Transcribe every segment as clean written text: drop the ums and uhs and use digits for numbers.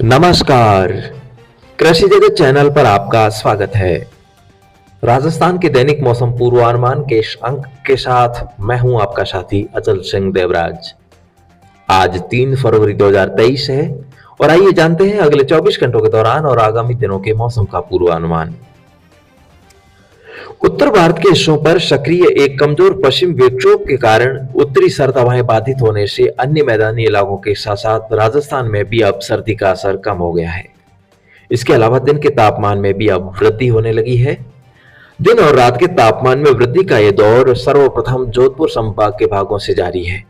नमस्कार, कृषि जगत चैनल पर आपका स्वागत है। राजस्थान के दैनिक मौसम पूर्वानुमान के इस अंक के साथ मैं हूं आपका साथी अचल सिंह देवराज। आज 3 फरवरी 2023 है और आइए जानते हैं अगले 24 घंटों के दौरान और आगामी दिनों के मौसम का पूर्वानुमान। उत्तर भारत के हिस्सों पर सक्रिय एक कमजोर पश्चिम विक्षोभ के कारण उत्तरी सर्द हवाएं बाधित होने से अन्य मैदानी इलाकों के साथ साथ राजस्थान में भी अब सर्दी का असर कम हो गया है। इसके अलावा दिन के तापमान में भी अब वृद्धि होने लगी है। दिन और रात के तापमान में वृद्धि का यह दौर सर्वप्रथम जोधपुर संभाग के भागों से जारी है,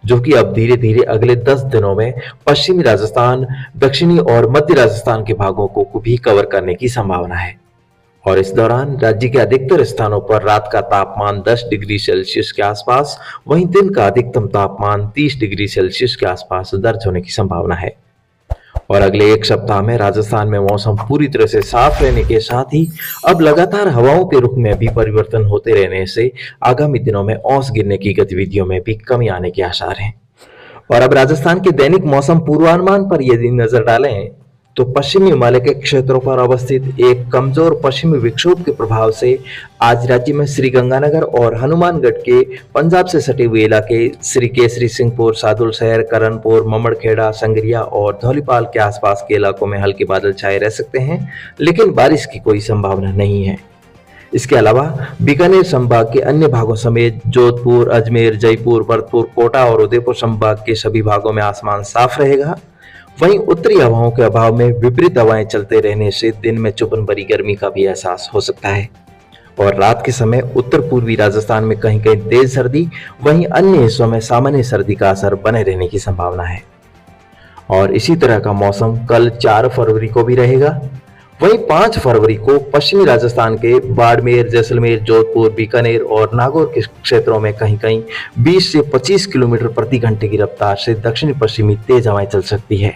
जो कि अब धीरे धीरे अगले 10 दिनों में पश्चिमी राजस्थान, दक्षिणी और मध्य राजस्थान के भागों को भी कवर करने की संभावना है। और इस दौरान राज्य के अधिकतर स्थानों पर रात का तापमान 10 डिग्री सेल्सियस के आसपास, वहीं दिन का अधिकतम तापमान 30 डिग्री सेल्सियस के आसपास दर्ज होने की संभावना है। और अगले एक सप्ताह में राजस्थान में मौसम पूरी तरह से साफ रहने के साथ ही अब लगातार हवाओं के रुख में भी परिवर्तन होते रहने से आगामी दिनों में औस गिरने की गतिविधियों में भी कमी आने के आसार हैं। और अब राजस्थान के दैनिक मौसम पूर्वानुमान पर यदि नजर डालें तो पश्चिमी हिमालय के क्षेत्रों पर अवस्थित एक कमजोर पश्चिमी विक्षोभ के प्रभाव से आज राज्य में श्रीगंगानगर और हनुमानगढ़ के पंजाब से सटे हुए इलाके श्री केसरी सिंहपुर, सादुल शहर, करणपुर, ममड़खेड़ा, संगरिया और धौलीपाल के आसपास के इलाकों में हल्के बादल छाए रह सकते हैं, लेकिन बारिश की कोई संभावना नहीं है। इसके अलावा बीकानेर संभाग के अन्य भागों समेत जोधपुर, अजमेर, जयपुर, भरतपुर, कोटा और उदयपुर संभाग के सभी भागों में आसमान साफ रहेगा। वहीं उत्तरी हवाओं के अभाव में विपरीत हवाएं चलते रहने से दिन में चुभन भरी गर्मी का भी एहसास हो सकता है। और रात के समय उत्तर पूर्वी राजस्थान में कहीं कहीं तेज सर्दी, वहीं अन्य हिस्सों में सामान्य सर्दी का असर बने रहने की संभावना है। और इसी तरह का मौसम कल 4 फरवरी को भी रहेगा। वहीं 5 फरवरी को पश्चिमी राजस्थान के बाड़मेर, जैसलमेर, जोधपुर, बीकानेर और नागौर के क्षेत्रों में कहीं कहीं 20 से 25 किलोमीटर प्रति घंटे की रफ्तार से दक्षिणी पश्चिमी तेज हवाएं चल सकती है।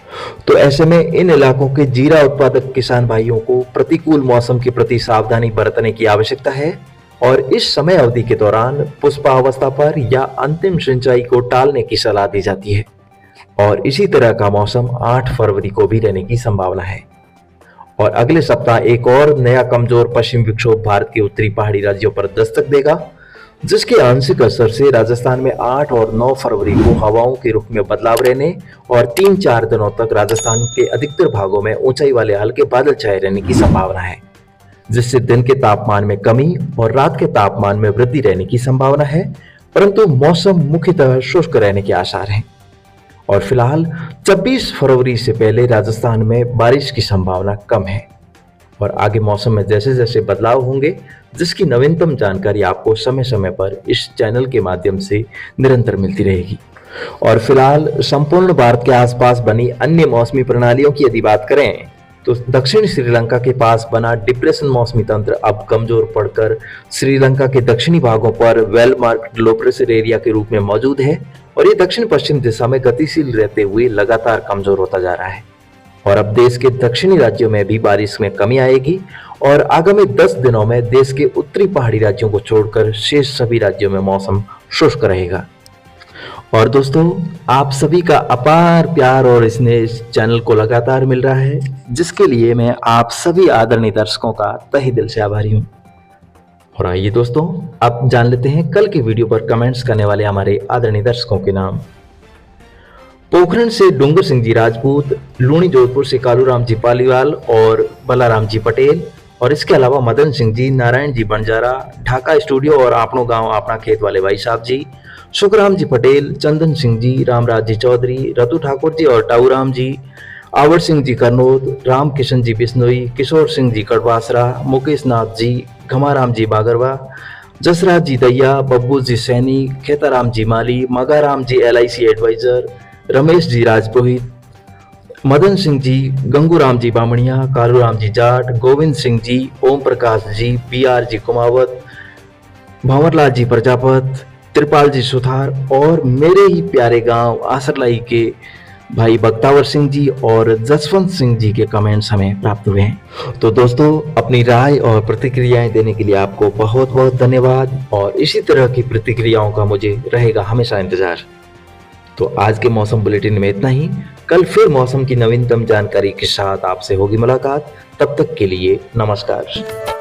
तो ऐसे में इन इलाकों के जीरा उत्पादक किसान भाइयों को प्रतिकूल मौसम के प्रति सावधानी बरतने की आवश्यकता है और इस समय अवधि के दौरान पुष्पावस्था पर या अंतिम सिंचाई को टालने की सलाह दी जाती है। और इसी तरह का मौसम 8 फरवरी को भी रहने की संभावना है। और अगले सप्ताह एक और नया कमजोर पश्चिम विक्षोभ भारत के उत्तरी पहाड़ी राज्यों पर दस्तक देगा, जिसके आंशिक असर से राजस्थान में 8 और 9 फरवरी को हवाओं के रुख में बदलाव रहने और 3-4 दिनों तक राजस्थान के अधिकतर भागों में ऊंचाई वाले हल्के बादल छाए रहने की संभावना है, जिससे दिन के तापमान में कमी और रात के तापमान में वृद्धि रहने की संभावना है, परंतु मौसम मुख्यतः शुष्क रहने के आसार हैं। और फिलहाल 26 फरवरी से पहले राजस्थान में बारिश की संभावना कम है। और आगे मौसम में जैसे जैसे बदलाव होंगे, जिसकी नवीनतम जानकारी आपको समय समय पर इस चैनल के माध्यम से निरंतर मिलती रहेगी। और फिलहाल संपूर्ण भारत के आसपास बनी अन्य मौसमी प्रणालियों की यदि बात करें तो दक्षिण श्रीलंका के पास बना डिप्रेशन मौसमी तंत्र अब कमजोर पड़कर श्रीलंका के दक्षिणी भागों पर well marked low pressure area के रूप में मौजूद है और ये दक्षिण पश्चिम दिशा में गतिशील रहते हुए लगातार कमजोर होता जा रहा है। और अब देश के दक्षिणी राज्यों में भी बारिश में कमी आएगी और आगामी 10 दिनों में देश के उत्तरी पहाड़ी राज्यों को छोड़कर शेष सभी राज्यों में मौसम शुष्क रहेगा। और दोस्तों, आप सभी का अपार प्यार और स्नेह इस चैनल को लगातार मिल रहा है, जिसके लिए मैं आप सभी आदरणीय दर्शकों का तहे दिल से आभारी हूं। और आइए दोस्तों, अब जान लेते हैं कल की वीडियो पर कमेंट्स करने वाले हमारे आदरणीय दर्शकों के नाम। पोखरण से डूंगर सिंह जी राजपूत, लूणी जोधपुर से कालूराम जी पालीवाल और बलाराम जी पटेल, और इसके अलावा मदन सिंह जी, नारायण जी बंजारा, ढाका स्टूडियो और आपनो गांव अपना खेत वाले भाई साहब जी, सुखराम जी पटेल, चंदन सिंह जी, रामराज जी चौधरी, रतु ठाकुर जी और टाऊराम जी, आवर सिंह जी करनोद, राम किशन जी बिश्नोई, किशोर सिंह जी कड़वासरा, मुकेश नाथ जी, घमाराम जी बागरवा, जसराज जी दैया, बब्बू जी सैनी, खेताराम जी माली, मगाराम जी LIC एडवाइजर, रमेश जी राजपुरोहित, मदन सिंह जी, गंगूराम जी बामणिया, कालूराम जी जाट, गोविंद सिंह जी, ओम प्रकाश जी, BR जी कुमावत, भंवरलाल जी प्रजापत, त्रिपाल जी सुथार और मेरे ही प्यारे गांव आसरलाई के भाई बख्तावर सिंह जी और जसवंत सिंह जी के कमेंट्स हमें प्राप्त हुए हैं। तो दोस्तों, अपनी राय और प्रतिक्रियाएं देने के लिए आपको बहुत बहुत धन्यवाद और इसी तरह की प्रतिक्रियाओं का मुझे रहेगा हमेशा इंतजार। तो आज के मौसम बुलेटिन में इतना ही। कल फिर मौसम की नवीनतम जानकारी के साथ आपसे होगी मुलाकात। तब तक के लिए नमस्कार।